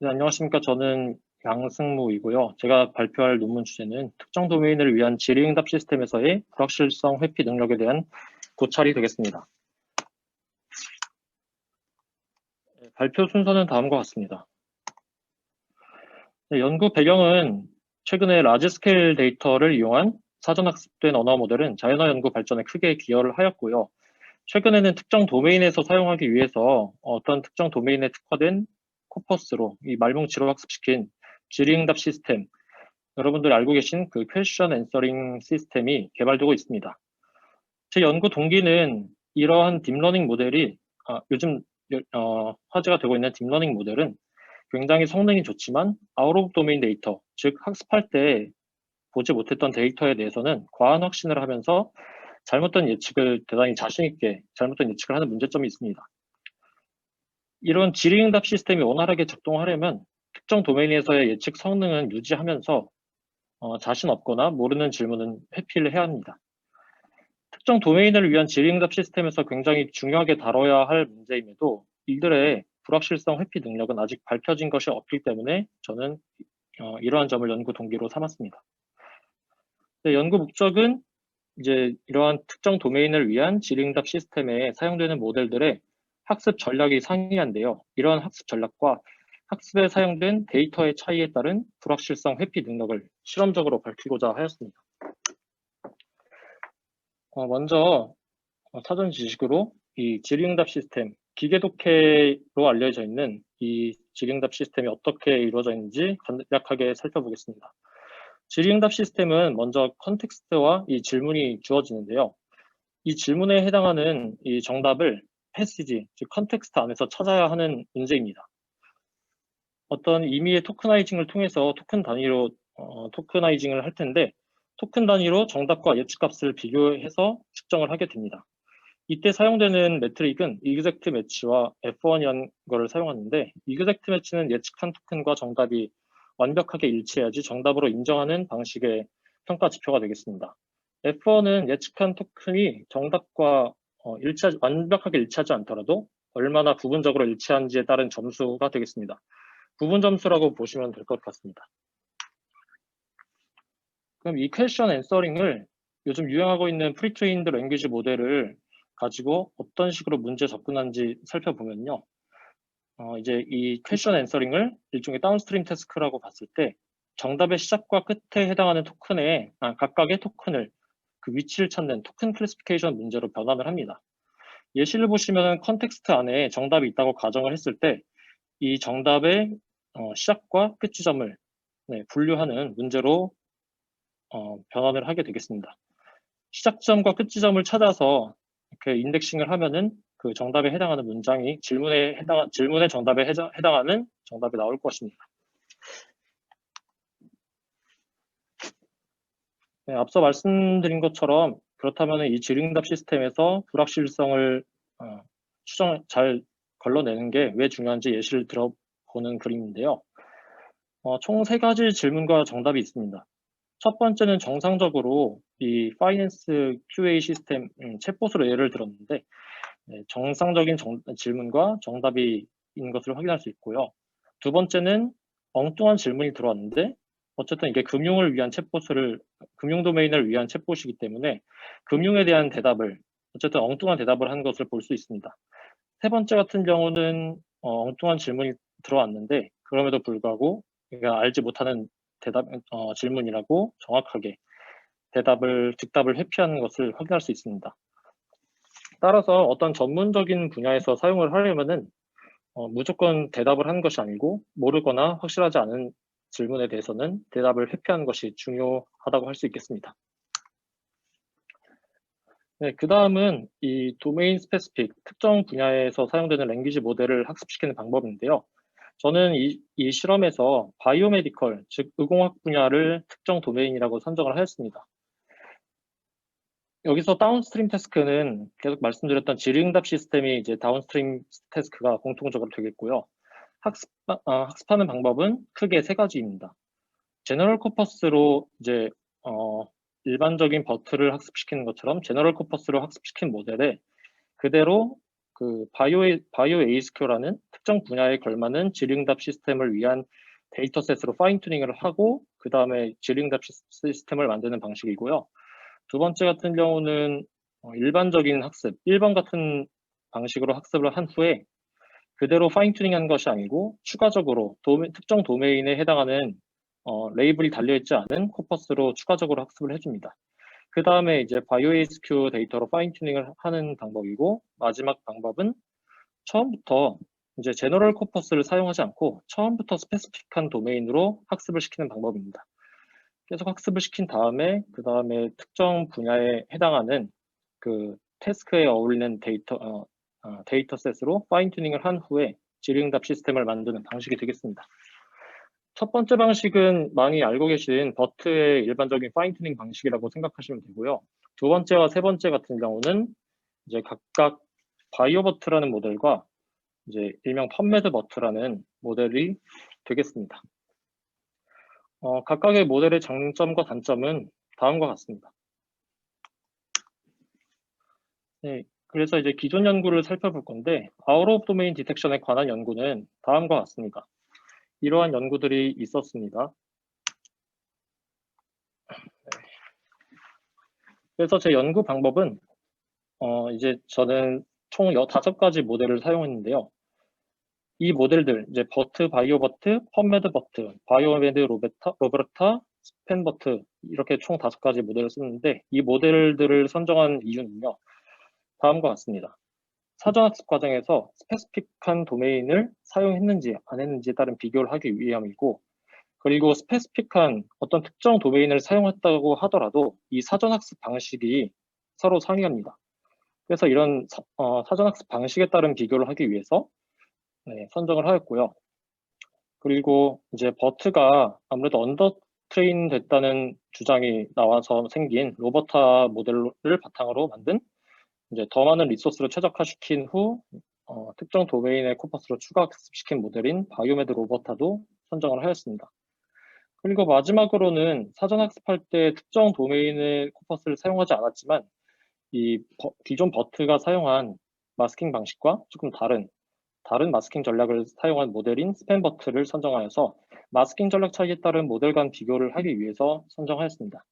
네, 안녕하십니까. 저는 양승무이고요. 제가 발표할 논문 주제는 특정 도메인을 위한 질의응답 시스템에서의 불확실성 회피 능력에 대한 고찰이 되겠습니다. 발표 순서는 다음과 같습니다. 네, 연구 배경은 최근에 라지스케일 데이터를 이용한 사전학습된 언어 모델은 자연어 연구 발전에 크게 기여를 하였고요. 최근에는 특정 도메인에서 사용하기 위해서 어떤 특정 도메인에 특화된 코퍼스로 이 말뭉치로 학습시킨 질의응답 시스템, 여러분들이 알고 계신 그 퀘스천 앤서링 시스템이 개발되고 있습니다. 제 연구 동기는 이러한 딥러닝 모델이 요즘 화제가 되고 있는 딥러닝 모델은 굉장히 성능이 좋지만 아웃 오브 도메인 데이터, 즉 학습할 때 보지 못했던 데이터에 대해서는 과한 확신을 하면서 잘못된 예측을 대단히 자신 있게 잘못된 예측을 하는 문제점이 있습니다. 이런 질의응답 시스템이 원활하게 작동하려면 특정 도메인에서의 예측 성능은 유지하면서 자신 없거나 모르는 질문은 회피를 해야 합니다. 특정 도메인을 위한 질의응답 시스템에서 굉장히 중요하게 다뤄야 할 문제임에도 이들의 불확실성 회피 능력은 아직 밝혀진 것이 없기 때문에 저는 이러한 점을 연구 동기로 삼았습니다. 네, 연구 목적은 이제 이러한 특정 도메인을 위한 질의응답 시스템에 사용되는 모델들의 학습 전략이 상이한데요. 이러한 학습 전략과 학습에 사용된 데이터의 차이에 따른 불확실성 회피 능력을 실험적으로 밝히고자 하였습니다. 먼저 사전 지식으로 이 질의응답 시스템, 기계독해로 알려져 있는 이 질의응답 시스템이 어떻게 이루어져 있는지 간략하게 살펴보겠습니다. 질의응답 시스템은 먼저 컨텍스트와 이 질문이 주어지는데요. 이 질문에 해당하는 이 정답을 패시지, 즉 컨텍스트 안에서 찾아야 하는 문제입니다. 어떤 임의의 토크나이징을 통해서 토큰 단위로 토크나이징을 할 텐데 토큰 단위로 정답과 예측값을 비교해서 측정을 하게 됩니다. 이때 사용되는 매트릭은 이그젝트 매치와 F1이라는 것을 사용하는데 이그젝트 매치는 예측한 토큰과 정답이 완벽하게 일치해야지 정답으로 인정하는 방식의 평가 지표가 되겠습니다. F1은 예측한 토큰이 정답과 완벽하게 일치하지 않더라도 얼마나 부분적으로 일치한지에 따른 점수가 되겠습니다. 부분 점수라고 보시면 될 것 같습니다. 그럼 이 퀘스천 앤서링을 요즘 유행하고 있는 프리트레인드 랭귀지 모델을 가지고 어떤 식으로 문제 접근하는지 살펴보면요. 이제 이 퀘스천 앤서링을 일종의 다운스트림 태스크라고 봤을 때 정답의 시작과 끝에 해당하는 각각의 토큰을 그 위치를 찾는 토큰 클래시피케이션 문제로 변환을 합니다. 예시를 보시면 컨텍스트 안에 정답이 있다고 가정을 했을 때 이 정답의 시작과 끝 지점을 분류하는 문제로 변환을 하게 되겠습니다. 시작 지점과 끝 지점을 찾아서 이렇게 인덱싱을 하면은 그 정답에 해당하는 문장이 질문의 정답에 해당하는 정답이 나올 것입니다. 네, 앞서 말씀드린 것처럼 그렇다면 이 질의응답 시스템에서 불확실성을 잘 걸러내는 게 왜 중요한지 예시를 들어보는 그림인데요. 총 3가지 질문과 정답이 있습니다. 첫 번째는 정상적으로 이 파이낸스 QA 시스템 챗봇으로 예를 들었는데 정상적인 질문과 정답이 있는 것을 확인할 수 있고요. 두 번째는 엉뚱한 질문이 들어왔는데 어쨌든 이게 금융 도메인을 위한 챗봇이기 때문에 금융에 대한 대답을 어쨌든 엉뚱한 대답을 한 것을 볼 수 있습니다. 세 번째 같은 경우는 엉뚱한 질문이 들어왔는데 그럼에도 불구하고 우리가 알지 못하는 질문이라고 정확하게 즉답을 회피하는 것을 확인할 수 있습니다. 따라서 어떤 전문적인 분야에서 사용을 하려면은 무조건 대답을 하는 것이 아니고 모르거나 확실하지 않은 질문에 대해서는 대답을 회피하는 것이 중요하다고 할 수 있겠습니다. 네, 그 다음은 이 도메인 스페시픽 특정 분야에서 사용되는 랭귀지 모델을 학습시키는 방법인데요. 저는 이 실험에서 바이오메디컬, 즉 의공학 분야를 특정 도메인이라고 선정을 하였습니다. 여기서 다운스트림 태스크는 계속 말씀드렸던 질의응답 시스템이 이제 다운스트림 태스크가 공통적으로 되겠고요. 학습하는 방법은 크게 3가지입니다. 제너럴 코퍼스로 이제 일반적인 버트를 학습시키는 것처럼 제너럴 코퍼스로 학습시킨 모델에 그대로 그 바이오 ASQ라는 특정 분야에 걸맞는 질의응답 시스템을 위한 데이터셋으로 파인 튜닝을 하고 그 다음에 질의응답 시스템을 만드는 방식이고요. 두 번째 같은 경우는 일반적인 학습, 1번 같은 방식으로 학습을 한 후에 그대로 파인 튜닝한 것이 아니고 추가적으로 특정 도메인에 해당하는 레이블이 달려있지 않은 코퍼스로 추가적으로 학습을 해줍니다. 그 다음에 이제 바이오에이스큐 데이터로 파인 튜닝을 하는 방법이고, 마지막 방법은 처음부터 이제 제너럴 코퍼스를 사용하지 않고 처음부터 스페시픽한 도메인으로 학습을 시키는 방법입니다. 계속 학습을 시킨 다음에 그 다음에 특정 분야에 해당하는 그 태스크에 어울리는 데이터셋으로 파인 튜닝을 한 후에 질의응답 시스템을 만드는 방식이 되겠습니다. 첫 번째 방식은 많이 알고 계신 버트의 일반적인 파인 튜닝 방식이라고 생각하시면 되고요. 두 번째와 세 번째 같은 경우는 이제 각각 바이오버트라는 모델과 이제 일명 펀메드버트라는 모델이 되겠습니다. 각각의 모델의 장점과 단점은 다음과 같습니다. 네, 그래서 이제 기존 연구를 살펴볼 건데, 아웃 오브 도메인 디텍션에 관한 연구는 다음과 같습니다. 이러한 연구들이 있었습니다. 그래서 제 연구 방법은 이제 저는 총 5가지 모델을 사용했는데요. 이 모델들, 이제 버트, 바이오버트, 펀메드버트, 바이오메드 로베르타, 스펜버트 이렇게 총 5가지 모델을 썼는데 이 모델들을 선정한 이유는요. 다음과 같습니다. 사전학습 과정에서 스페시픽한 도메인을 사용했는지 안 했는지에 따른 비교를 하기 위함이고, 그리고 스페시픽한 어떤 특정 도메인을 사용했다고 하더라도 이 사전학습 방식이 서로 상이합니다. 그래서 이런 사전학습 방식에 따른 비교를 하기 위해서 선정을 하였고요. 그리고 이제 버트가 아무래도 언더 트레인 됐다는 주장이 나와서 생긴 로버타 모델을 바탕으로 만든 이제 더 많은 리소스를 최적화시킨 후 특정 도메인의 코퍼스로 추가 학습시킨 모델인 바이오메드 로버타도 선정을 하였습니다. 그리고 마지막으로는 사전 학습할 때 특정 도메인의 코퍼스를 사용하지 않았지만 이 기존 버트가 사용한 마스킹 방식과 조금 다른 마스킹 전략을 사용한 모델인 스팸버트를 선정하여서 마스킹 전략 차이에 따른 모델 간 비교를 하기 위해서 선정하였습니다.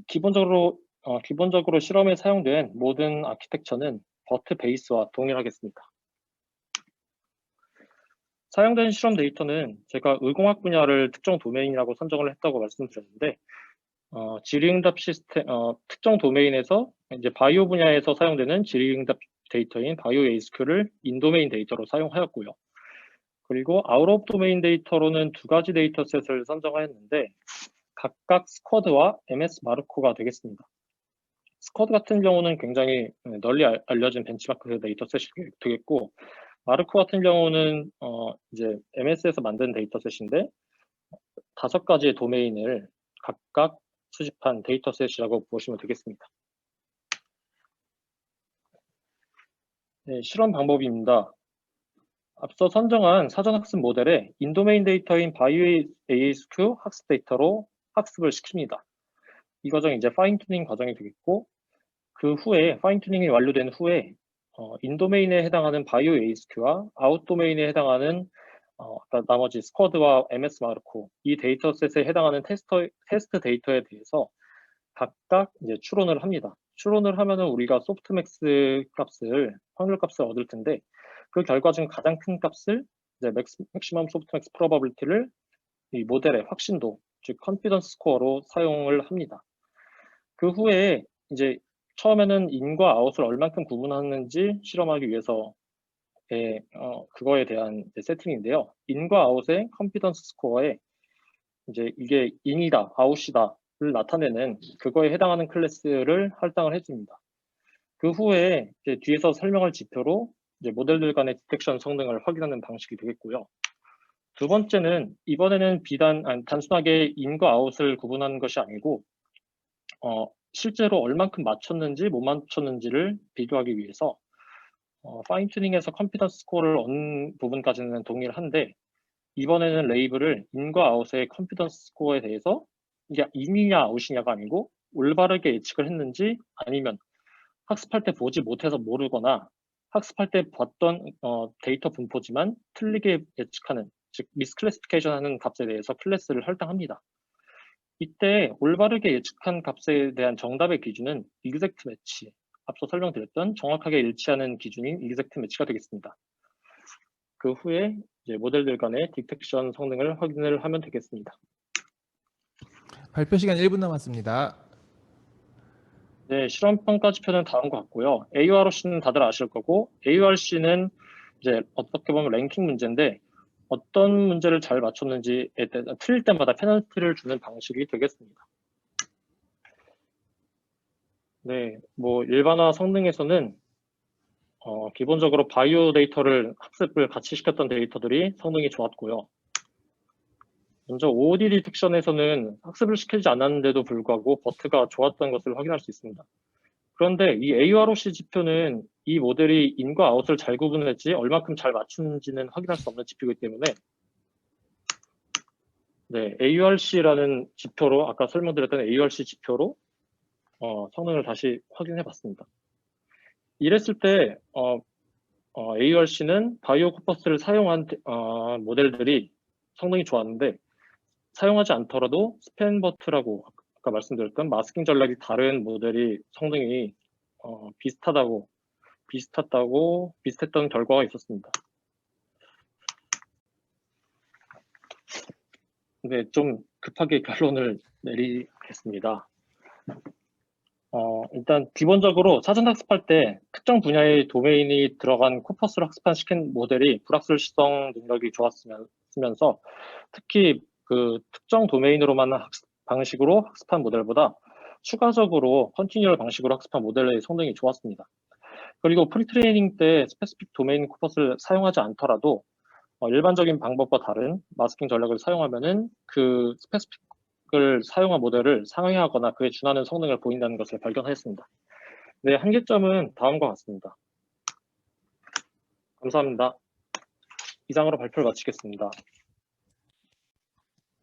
기본적으로 실험에 사용된 모든 아키텍처는 버트 베이스와 동일하겠습니다. 사용된 실험 데이터는 제가 의공학 분야를 특정 도메인이라고 선정을 했다고 말씀드렸는데 질의응답 시스템 특정 도메인에서 이제 바이오 분야에서 사용되는 질의응답 데이터인 바이오에이스큐를 인도메인 데이터로 사용하였고요. 그리고 아웃 오브 도메인 데이터로는 2가지 데이터셋을 선정하였는데 각각 스쿼드와 MS 마르코가 되겠습니다. 스쿼드 같은 경우는 굉장히 널리 알려진 벤치마크 데이터셋이 되겠고, 마르코 같은 경우는 이제 MS에서 만든 데이터셋인데 5가지의 도메인을 각각 수집한 데이터셋이라고 보시면 되겠습니다. 네, 실험 방법입니다. 앞서 선정한 사전학습 모델에 인도메인 데이터인 바이오ASQ 학습 데이터로 학습을 시킵니다. 이 과정이 이제 파인 튜닝 과정이 되겠고, 그 후에 파인 튜닝이 완료된 후에 인도메인에 해당하는 바이오ASQ와 아웃도메인에 해당하는 나머지 스쿼드와 MS 마르코 이 데이터셋에 해당하는 테스트 데이터에 대해서 각각 이제 추론을 합니다. 추론을 하면은 우리가 소프트맥스 값을 확률 값을 얻을 텐데 그 결과 중 가장 큰 값을 이제 맥시멈 소프트맥스 프로바빌리티를 이 모델의 확신도 즉 컨피던스 스코어로 사용을 합니다. 그 후에 이제 처음에는 인과 아웃을 얼만큼 구분하는지 실험하기 위해서 그거에 대한 세팅인데요. 인과 아웃의 컨피던스 스코어에 이제 이게 인이다, 아웃이다를 나타내는 그거에 해당하는 클래스를 할당을 해줍니다. 그 후에 이제 뒤에서 설명할 지표로 이제 모델들 간의 디텍션 성능을 확인하는 방식이 되겠고요. 두 번째는 이번에는 단순하게 인과 아웃을 구분하는 것이 아니고 실제로 얼만큼 맞췄는지 못 맞췄는지를 비교하기 위해서 파인 튜닝에서 컨피던스 스코어를 얻는 부분까지는 동일한데 이번에는 레이블을 인과 아웃의 컨피던스 스코어에 대해서 이게 인이냐 아웃이냐가 아니고 올바르게 예측을 했는지 아니면 학습할 때 보지 못해서 모르거나 학습할 때 봤던 데이터 분포지만 틀리게 예측하는, 즉 미스클래시피케이션 하는 값에 대해서 클래스를 할당합니다. 이때 올바르게 예측한 값에 대한 정답의 기준은 exact match, 앞서 설명드렸던 정확하게 일치하는 기준인 exact match가 되겠습니다. 그 후에 이제 모델들 간의 디텍션 성능을 확인을 하면 되겠습니다. 발표 시간 1분 남았습니다. 네, 실험평가 지표는 다음과 같고요. AURC는 다들 아실 거고, AURC는 이제 어떻게 보면 랭킹 문제인데, 어떤 문제를 잘 맞췄는지에 대해 틀릴 때마다 페널티를 주는 방식이 되겠습니다. 네, 뭐 일반화 성능에서는 기본적으로 바이오 데이터를 학습을 같이 시켰던 데이터들이 성능이 좋았고요. 먼저 OOD 디텍션에서는 학습을 시키지 않았는데도 불구하고 버트가 좋았던 것을 확인할 수 있습니다. 그런데 이 AUROC 지표는 이 모델이 인과 아웃을 잘 구분했지 얼마큼 잘 맞추는지는 확인할 수 없는 지표이기 때문에 네, AURC라는 지표로 아까 설명드렸던 AURC 지표로 성능을 다시 확인해 봤습니다. 이랬을 때 AURC는 바이오 코퍼스를 사용한 모델들이 성능이 좋았는데 사용하지 않더라도 스팬버트라고 아까 말씀드렸던 마스킹 전략이 다른 모델이 성능이 비슷했던 결과가 있었습니다. 근데 좀 급하게 결론을 내리겠습니다. 일단 기본적으로 사전 학습할 때 특정 분야의 도메인이 들어간 코퍼스를 학습시킨 모델이 불확실성 능력이 좋았으면서 특히 그 특정 도메인으로만 방식으로 학습한 모델보다 추가적으로 컨티뉴얼 방식으로 학습한 모델의 성능이 좋았습니다. 그리고 프리트레이닝 때 스페시픽 도메인 코퍼스를 사용하지 않더라도 일반적인 방법과 다른 마스킹 전략을 사용하면은 그 스페시픽을 사용한 모델을 상회하거나 그에 준하는 성능을 보인다는 것을 발견했습니다. 네, 한계점은 다음과 같습니다. 감사합니다. 이상으로 발표를 마치겠습니다.